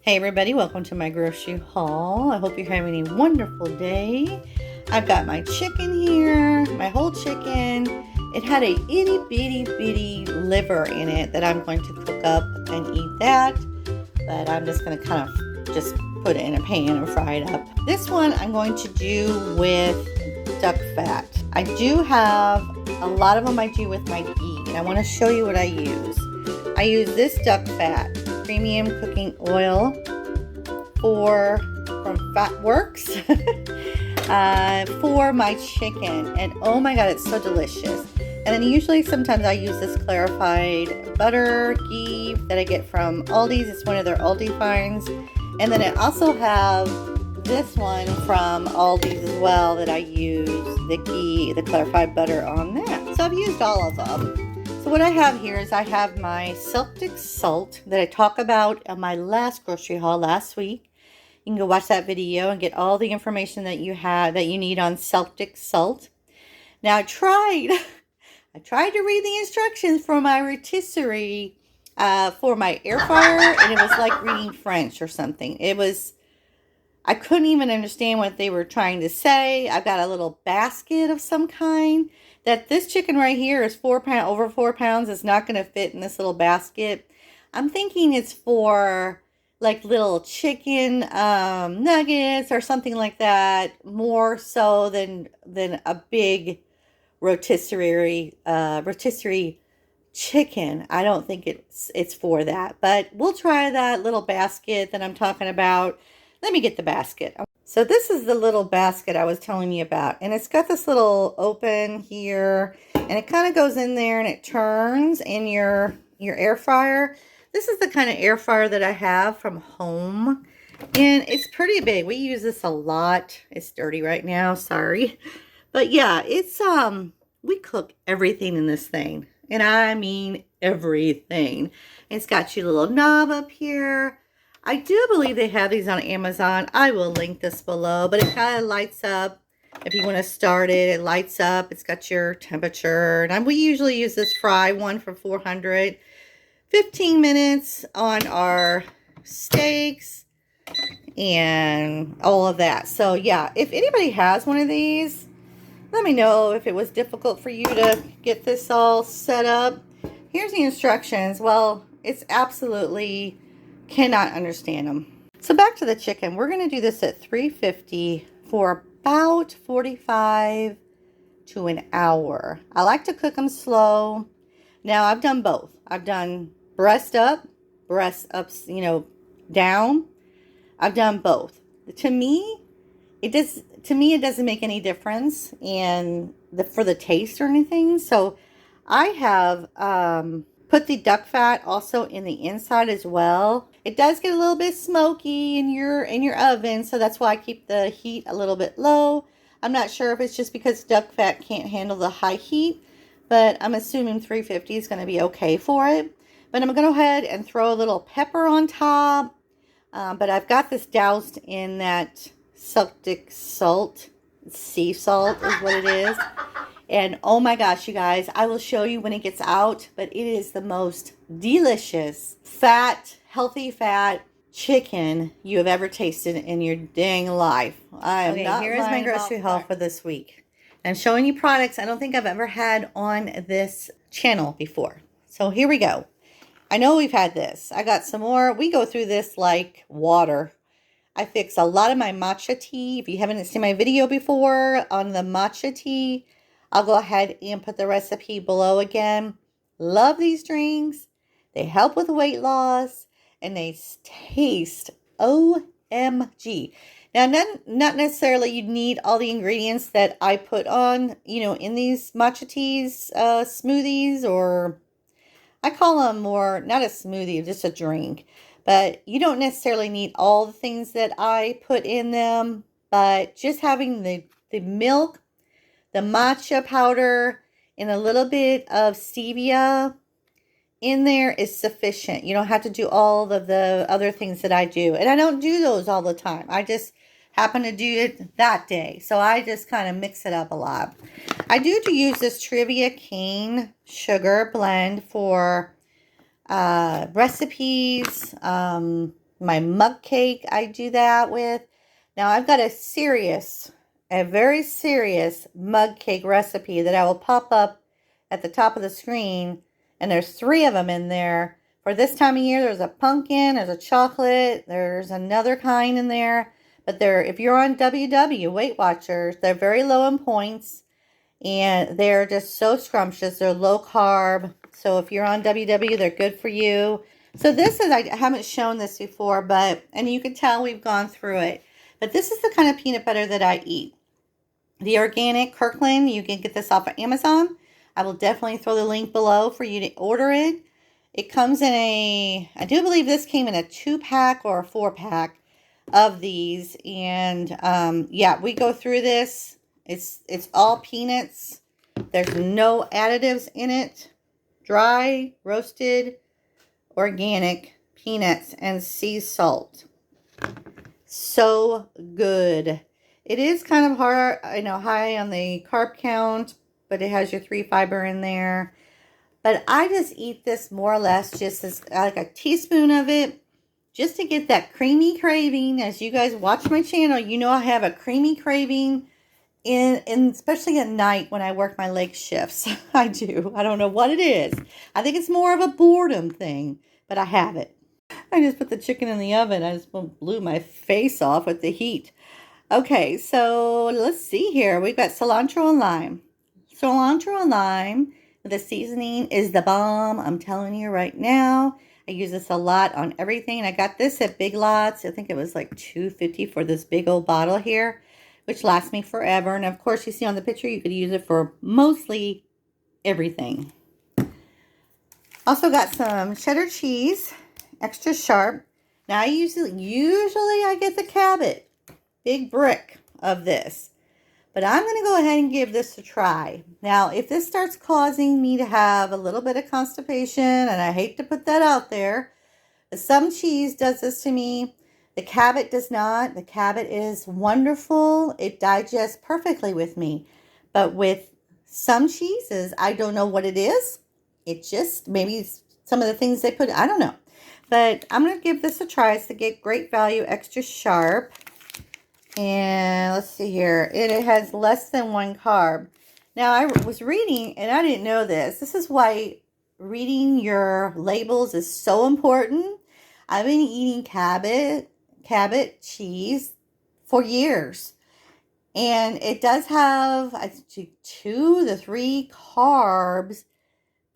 Hey everybody, welcome to my grocery haul. I hope you're having a wonderful day. I've got my chicken here, my whole chicken. It had a itty bitty liver in it that I'm going to cook up and eat that. But I'm just going to kind of just put it in a pan and fry it up. This one I'm going to do with duck fat. I do have a lot of them I do with my ghee, and I want to show you what I use. I use this duck fat premium cooking oil from Fat Works for my chicken, and oh my god, it's so delicious. And then usually sometimes I use this clarified butter ghee that I get from Aldi's. It's one of their Aldi finds. And then I also have this one from Aldi's as well that I use the ghee, the clarified butter on that. So I've used all of them. So what I have here is I have my Celtic salt that I talked about on my last grocery haul last week. You can go watch that video and get all the information that you need on Celtic salt. Now I tried to read the instructions for my rotisserie for my air fryer, and it was like reading French or something. I couldn't even understand what they were trying to say. I've got a little basket of some kind. That this chicken right here is over 4 pounds. It's not going to fit in this little basket. I'm thinking it's for like little chicken nuggets or something like that, more so than a big rotisserie chicken. I don't think it's for that, but we'll try that little basket that I'm talking about. Let me get the basket. So this is the little basket I was telling you about, and it's got this little open here, and it kind of goes in there and it turns in your air fryer. This is the kind of air fryer that I have from home, and it's pretty big. We use this a lot. It's dirty right now, sorry. But yeah, it's we cook everything in this thing, and I mean everything. It's got your little knob up here. I do believe they have these on Amazon. I will link this below, but it kind of lights up. If you want to start it, it lights up. It's got your temperature. And we usually use this fry one for 400. 15 minutes on our steaks and all of that. So yeah, if anybody has one of these, let me know if it was difficult for you to get this all set up. Here's the instructions. Well, it's absolutely cannot understand them. So back to the chicken. We're going to do this at 350 for about 45 to an hour. I like to cook them slow. Now I've done both. I've done breast up, down. I've done both. To me, it doesn't make any difference for the taste or anything. So I have put the duck fat also in the inside as well. It does get a little bit smoky in your oven, so that's why I keep the heat a little bit low. I'm not sure if it's just because duck fat can't handle the high heat, but I'm assuming 350 is going to be okay for it. But I'm going to go ahead and throw a little pepper on top. But I've got this doused in that Celtic salt. Sea salt is what it is. And oh my gosh, you guys, I will show you when it gets out, but it is the most delicious, healthy fat chicken you have ever tasted in your dang life. Here's my grocery haul for this week. I'm showing you products I don't think I've ever had on this channel before. So here we go. I know we've had this. I got some more. We go through this like water. I fix a lot of my matcha tea. If you haven't seen my video before on the matcha tea, I'll go ahead and put the recipe below again. Love these drinks. They help with weight loss, and they taste OMG. Now, not necessarily you need all the ingredients that I put on, in these matcha teas, smoothies, or I call them more, not a smoothie, just a drink. But you don't necessarily need all the things that I put in them, but just having the milk, the matcha powder, and a little bit of stevia in there is sufficient. You don't have to do all of the other things that I do. And I don't do those all the time. I just happen to do it that day. So I just kind of mix it up a lot. I do use this Trivia cane sugar blend for recipes, My mug cake, I do that with. Now I've got a very serious mug cake recipe that I will pop up at the top of the screen. And there's 3 of them in there. For this time of year, there's a pumpkin, there's a chocolate, there's another kind in there. But if you're on WW, Weight Watchers, they're very low in points. And they're just so scrumptious. They're low carb. So if you're on WW, they're good for you. So this is, I haven't shown this before, and you can tell we've gone through it. But this is the kind of peanut butter that I eat. The organic Kirkland, you can get this off of Amazon. I will definitely throw the link below for you to order it. It comes in I do believe this came in a 2-pack or a 4-pack of these. And yeah, we go through this. It's all peanuts. There's no additives in it. Dry, roasted, organic peanuts and sea salt. So good. It is kind of hard, high on the carb count, but it has your 3 fiber in there. But I just eat this more or less just as like a teaspoon of it, just to get that creamy craving. As you guys watch my channel, you know I have a creamy craving especially at night when I work my late shifts. I do. I don't know what it is. I think it's more of a boredom thing, but I have it. I just put the chicken in the oven. I just blew my face off with the heat. Okay, so let's see here. We've got cilantro and lime. Cilantro and lime, the seasoning is the bomb. I'm telling you right now. I use this a lot on everything. I got this at Big Lots. I think it was like $2.50 for this big old bottle here, which lasts me forever. And of course, you see on the picture, you could use it for mostly everything. Also got some cheddar cheese, extra sharp. Now I usually I get the Cabot, big brick of this. But I'm going to go ahead and give this a try. Now, if this starts causing me to have a little bit of constipation, and I hate to put that out there, but some cheese does this to me. The Cabot does not. The Cabot is wonderful. It digests perfectly with me. But with some cheeses, I don't know what it is. It just, maybe some of the things they put, I don't know. But I'm going to give this a try. It's to get great value, extra sharp. And let's see here. It has less than 1 carb. Now, I was reading, and I didn't know this. This is why reading your labels is so important. I've been eating Cabot cheese for years. And it does have, I think, 2 to 3 carbs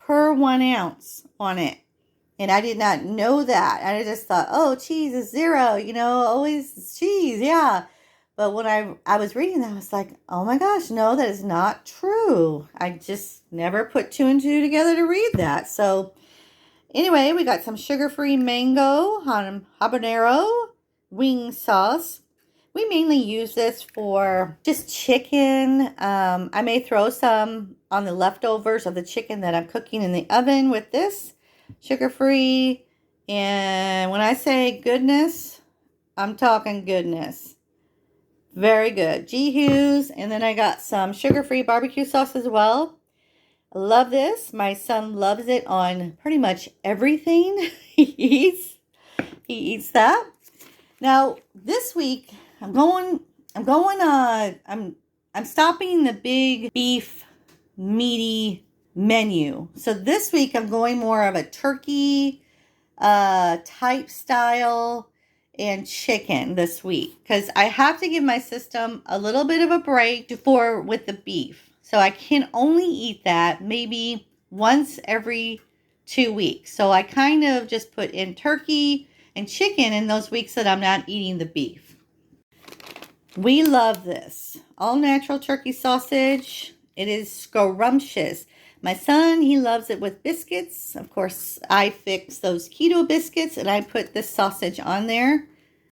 per 1 ounce on it. And I did not know that. I just thought, oh, cheese is 0. Always cheese, yeah. But when I was reading that, I was like, oh my gosh, no, that is not true. I just never put 2 and 2 together to read that. So anyway, we got some sugar-free mango habanero wing sauce. We mainly use this for just chicken. I may throw some on the leftovers of the chicken that I'm cooking in the oven with this. Sugar-free. And when I say goodness, I'm talking goodness. Very good. G-Hughes. And then I got some sugar-free barbecue sauce as well. I love this. My son loves it on pretty much everything he eats. He eats that. Now, this week, I'm stopping the big beef meaty menu. So this week, I'm going more of a turkey type style and chicken this week, because I have to give my system a little bit of a break with the beef. So I can only eat that maybe once every 2 weeks. So I kind of just put in turkey and chicken in those weeks that I'm not eating the beef. We love this. All natural turkey sausage. It is scrumptious. My son, he loves it with biscuits. Of course, I fix those keto biscuits and I put this sausage on there.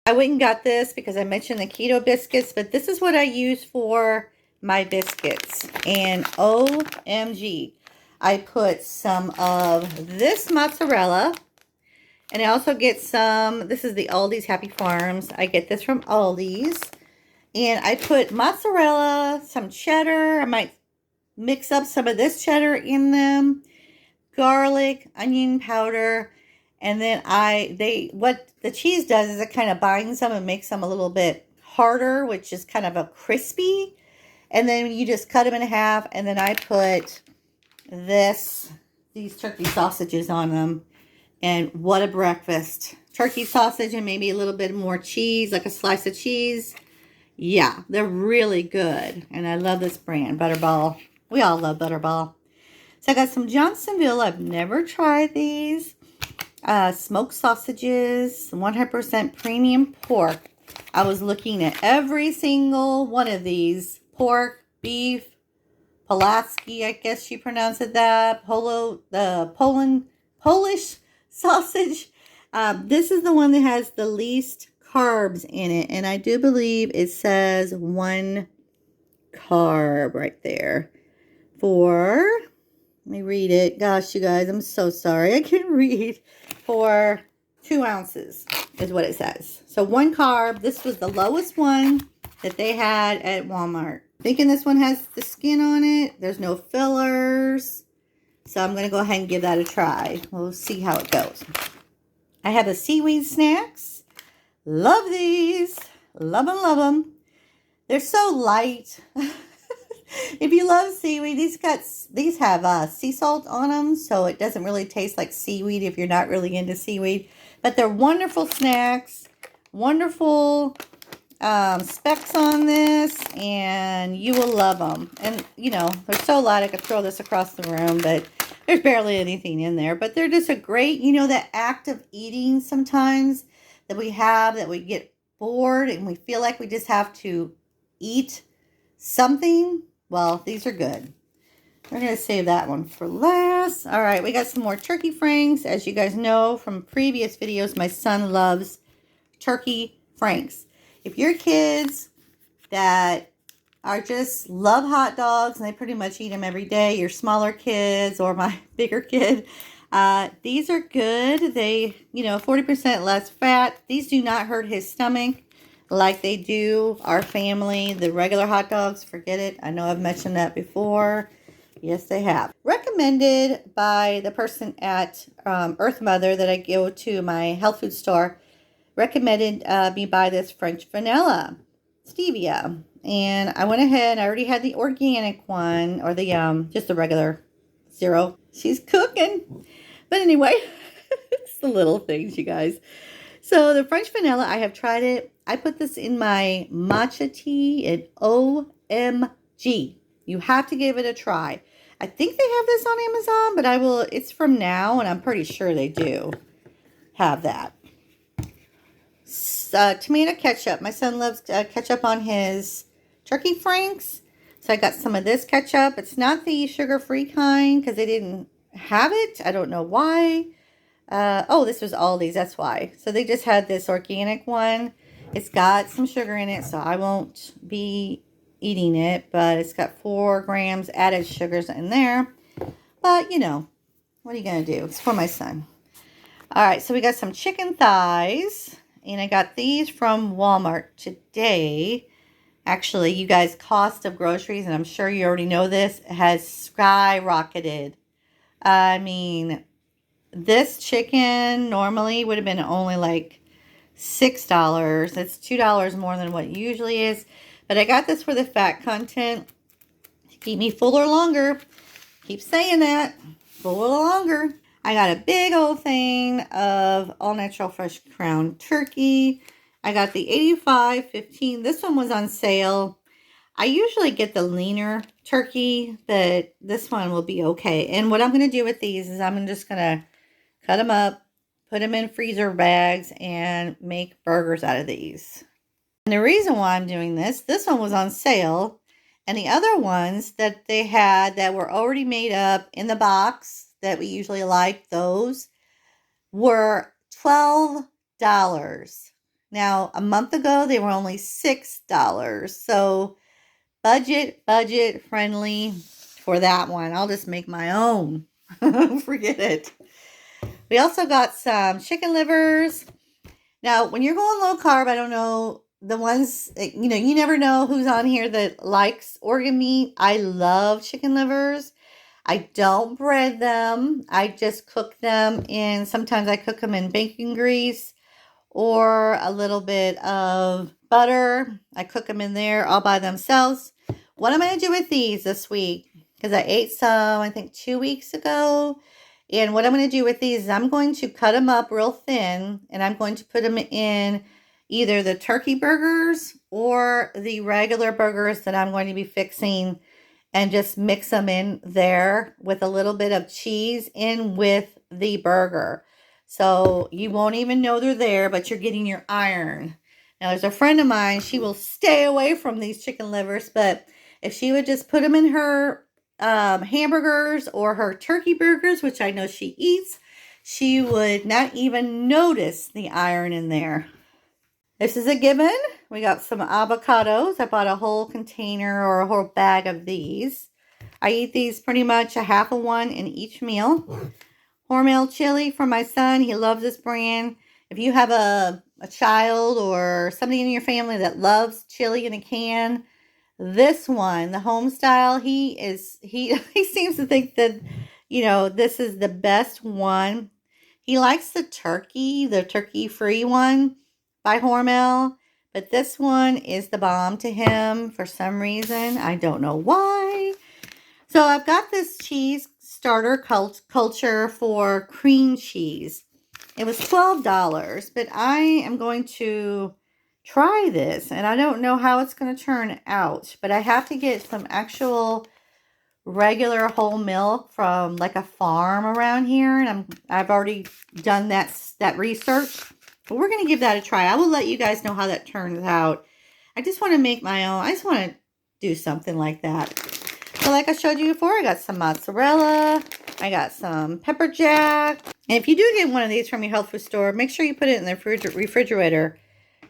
I went and got this because I mentioned the keto biscuits, but this is what I use for my biscuits. And OMG, I put some of this mozzarella. And I also get some, this is the Aldi's Happy Farms. I get this from Aldi's. And I put mozzarella, some cheddar. I might mix up some of this cheddar in them, garlic, onion powder, And then what the cheese does is it kind of binds them and makes them a little bit harder, which is kind of a crispy. And then you just cut them in half, and then I put these turkey sausages on them. And what a breakfast. Turkey sausage and maybe a little bit more cheese, like a slice of cheese. Yeah, they're really good. And I love this brand, Butterball. We all love Butterball. So I got some Johnsonville. I've never tried these. Smoked sausages, 100% premium pork. I was looking at every single one of these. Pork, beef, Pulaski, I guess you pronounce it that. Polish sausage. This is the one that has the least carbs in it. And I do believe it says 1 carb right there. Let me read it. Gosh, you guys, I'm so sorry. I can't read. For 2 ounces is what it says. So 1 carb. This was the lowest one that they had at Walmart. Thinking this one has the skin on it. There's no fillers. So I'm going to go ahead and give that a try. We'll see how it goes. I have the seaweed snacks. Love these. Love them, love them. They're so light. If you love seaweed, these have sea salt on them, so it doesn't really taste like seaweed if you're not really into seaweed. But they're wonderful snacks, wonderful specs on this, and you will love them. And, you know, they're so light I could throw this across the room, but there's barely anything in there. But they're just a great, you know, that act of eating sometimes that we have, that we get bored and we feel like we just have to eat something. Well, these are good. We're going to save that one for last. All right, we got some more turkey franks. As you guys know from previous videos, my son loves turkey franks. If your kids that are just love hot dogs and they pretty much eat them every day, your smaller kids or my bigger kid, these are good. They, you know, 40% less fat. These do not hurt his stomach like they do our family. The regular hot dogs, forget it. I know I've mentioned that before. Yes, they have. Recommended by the person at Earth Mother that I go to my health food store. Recommended me buy this French vanilla stevia. And I went ahead, I already had the organic one, or the just the regular zero. She's cooking. But anyway, it's the little things, you guys. So the French vanilla, I have tried it. I put this in my matcha tea and OMG. You have to give it a try. I think they have this on Amazon, but it's from Now, and I'm pretty sure they do have that. Tomato ketchup. My son loves ketchup on his turkey franks. So I got some of this ketchup. It's not the sugar-free kind because they didn't have it. I don't know why. Oh, this was Aldi's. That's why. So they just had this organic one. It's got some sugar in it, so I won't be eating it. But it's got 4 grams added sugars in there. But, you know, what are you going to do? It's for my son. All right, so we got some chicken thighs. And I got these from Walmart today. Actually, you guys, cost of groceries, and I'm sure you already know this, has skyrocketed. I mean, this chicken normally would have been only like $6. It's $2 more than what it usually is. But I got this for the fat content to keep me fuller longer. Keep saying that. Fuller longer. I got a big old thing of all natural fresh crown turkey. I got the 85-15. This one was on sale. I usually get the leaner turkey, but this one will be okay. And what I'm going to do with these is I'm just going to cut them up, put them in freezer bags, and make burgers out of these. And the reason why I'm doing this one was on sale. And the other ones that they had that were already made up in the box that we usually like, those were $12. Now, a month ago, they were only $6. So, budget friendly for that one. I'll just make my own. Forget it. We also got some chicken livers. Now, when you're going low carb, I don't know, the ones, you know, you never know who's on here that likes organ meat. I love chicken livers. I don't bread them. I just cook them in, sometimes I cook them in bacon grease or a little bit of butter. I cook them in there all by themselves. What I'm going to do with these this week, because I ate some, I think 2 weeks ago. And what I'm going to do with these is I'm going to cut them up real thin, and I'm going to put them in either the turkey burgers or the regular burgers that I'm going to be fixing, and just mix them in there with a little bit of cheese in with the burger. So you won't even know they're there, but you're getting your iron. Now, there's a friend of mine, she will stay away from these chicken livers, but if she would just put them in her hamburgers or her turkey burgers, which I know she eats, she would not even notice the iron in there. This is a given. We got some avocados. I bought a whole container or a whole bag of these. I eat these pretty much a half of one in each meal. Hormel chili for my son. He loves this brand. If you have a child or somebody in your family that loves chili in a can, this one, the home style, he he seems to think that, this is the best one. He likes the turkey free one by Hormel, but this one is the bomb to him for some reason. I don't know why. So I've got this cheese starter culture for cream cheese. It was $12, but I am going to try this, and I don't know how it's going to turn out, but I have to get some actual regular whole milk from like a farm around here, and I've already done that research, but we're going to give that a try. I will let you guys know how that turns out. I just want to make my own. I just want to do something like that. So like I showed you before, I got some mozzarella, I got some pepper jack. And if you do get one of these from your health food store, make sure you put it in the refrigerator.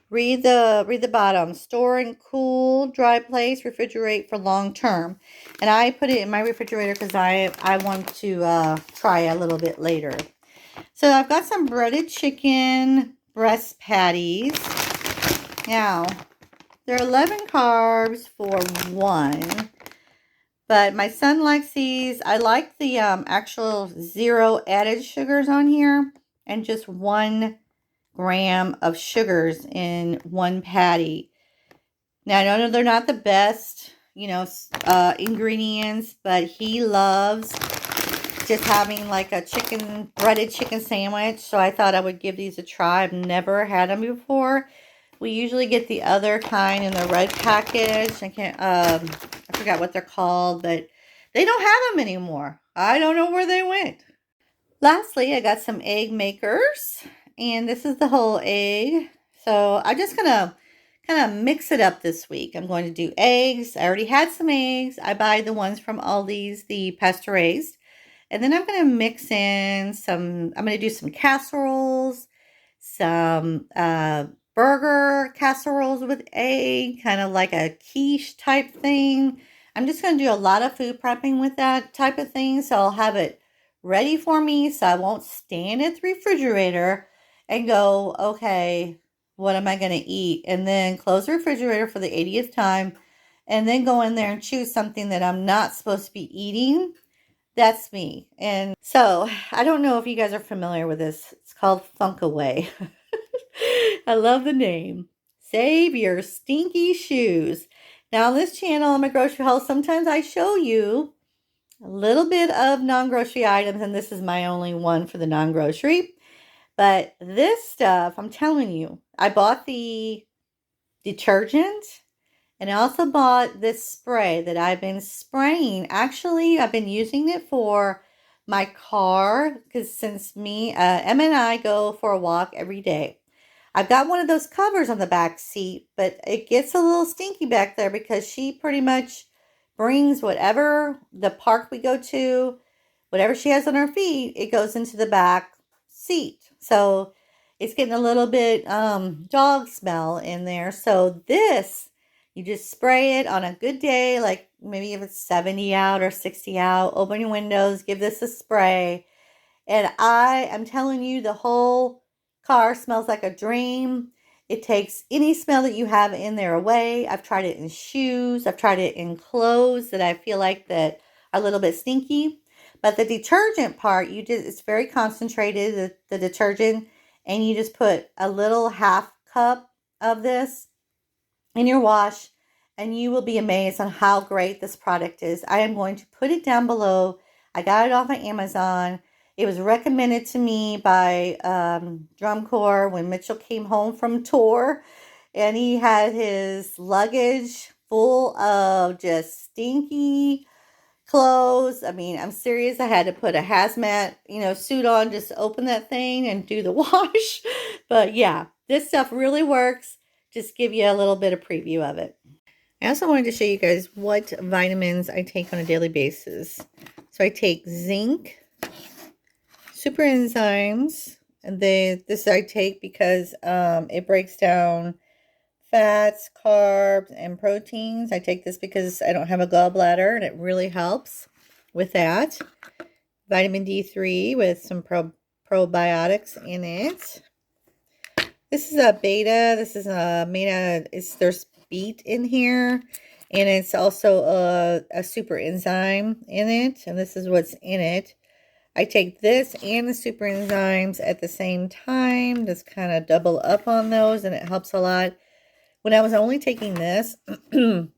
Read the bottom. Store in cool, dry place. Refrigerate for long term. And I put it in my refrigerator because I want to try a little bit later. So I've got some breaded chicken breast patties. Now, they're 11 carbs for one. But my son likes these. I like the actual 0 added sugars on here. And just 1 gram of sugars in one patty. Now, I know they're not the best, ingredients, but he loves just having like a breaded chicken sandwich. So I thought I would give these a try. I've never had them before. We usually get the other kind in the red package. I forgot what they're called, but they don't have them anymore. I don't know where they went. Lastly, I got some egg makers, and this is the whole egg. So I'm just gonna kind of mix it up this week. I'm going to do eggs. I already had some eggs. I buy the ones from Aldi's, the pasture raised. And then I'm going to mix in I'm going to do some casseroles, some burger casseroles with egg, kind of like a quiche type thing. I'm just going to do a lot of food prepping with that type of thing. So I'll have it ready for me so I won't stand at the refrigerator and go, okay, what am I going to eat? And then close the refrigerator for the 80th time and then go in there and choose something that I'm not supposed to be eating. That's me. And so I don't know if you guys are familiar with this. It's called Funkaway. I love the name. Save your stinky shoes. Now on this channel, on my grocery haul, sometimes I show you a little bit of non-grocery items, and this is my only one for the non-grocery. But this stuff, I'm telling you, I bought the detergent, and I also bought this spray that I've been spraying. Actually, I've been using it for my car because since Emma and I go for a walk every day. I've got one of those covers on the back seat, but it gets a little stinky back there because she pretty much brings whatever the park we go to, whatever she has on her feet, it goes into the back seat. So it's getting a little bit dog smell in there. So this, you just spray it on a good day, like maybe if it's 70 out or 60 out, open your windows, give this a spray. And I am telling you, the whole car smells like a dream. It takes any smell that you have in there away. I've tried it in shoes. I've tried it in clothes that I feel like that are a little bit stinky. But the detergent part, it's very concentrated, the detergent, and you just put a little half cup of this in your wash, and you will be amazed on how great this product is. I am going to put it down below. I got it off of Amazon. It was recommended to me by Drum Corps when Mitchell came home from tour, and he had his luggage full of just stinky clothes. I mean, I'm serious. I had to put a hazmat, suit on just to open that thing and do the wash. But yeah, this stuff really works. Just give you a little bit of preview of it. I also wanted to show you guys what vitamins I take on a daily basis. So I take zinc, super enzymes, and this I take because it breaks down fats, carbs, and proteins. I take this because I don't have a gallbladder, and it really helps with that. Vitamin D3 with some probiotics in it. This is a beta. This is there's beet in here, and it's also a super enzyme in it, and this is what's in it. I take this and the super enzymes at the same time, just kind of double up on those, and it helps a lot. When I was only taking this, it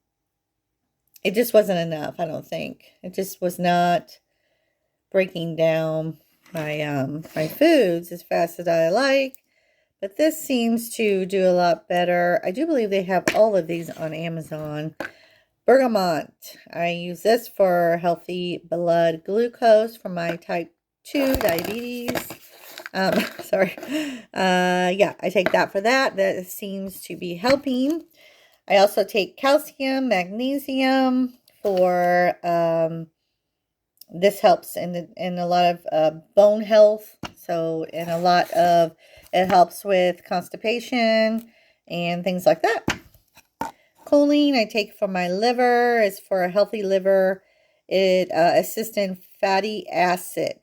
just wasn't enough, I don't think. It just was not breaking down my foods as fast as I like. But this seems to do a lot better. I do believe they have all of these on Amazon. Bergamot. I use this for healthy blood glucose for my type 2 diabetes. Sorry. Yeah, I take that for that. That seems to be helping. I also take calcium, magnesium for, this helps in a lot of bone health. So, it helps with constipation and things like that. Choline I take for my liver. It's for a healthy liver. It assists in fatty acid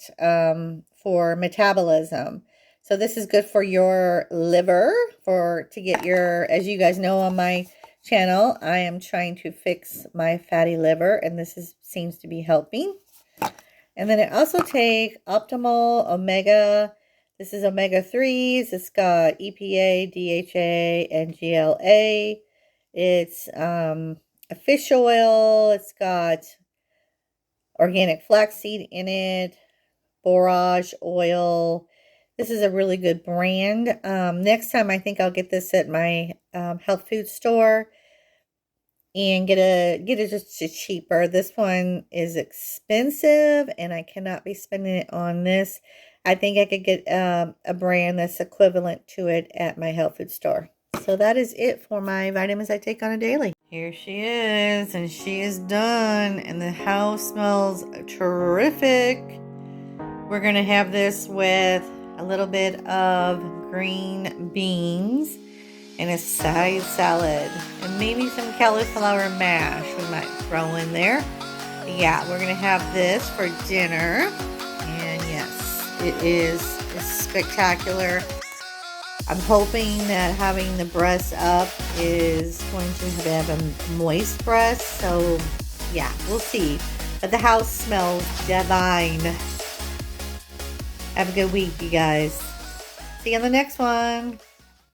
for metabolism. So this is good for your liver, to get your, as you guys know on my channel, I am trying to fix my fatty liver, and this seems to be helping. And then I also take Optimal Omega. This is omega-3s. It's got EPA, DHA, and GLA. It's a fish oil. It's got organic flaxseed in it, borage oil. This is a really good brand. Next time I think I'll get this at my health food store and get it just cheaper. This one is expensive, and I cannot be spending it on this. I think I could get a brand that's equivalent to it at my health food store. So that is it for my vitamins I take on a daily. Here she is, and she is done, and the house smells terrific. We're going to have this with a little bit of green beans and a side salad, and maybe some cauliflower mash we might throw in there. But yeah, we're going to have this for dinner, and yes, it is spectacular. I'm hoping that having the breast up is going to have a moist breast. So yeah, we'll see. But the house smells divine. Have a good week, you guys. See you on the next one.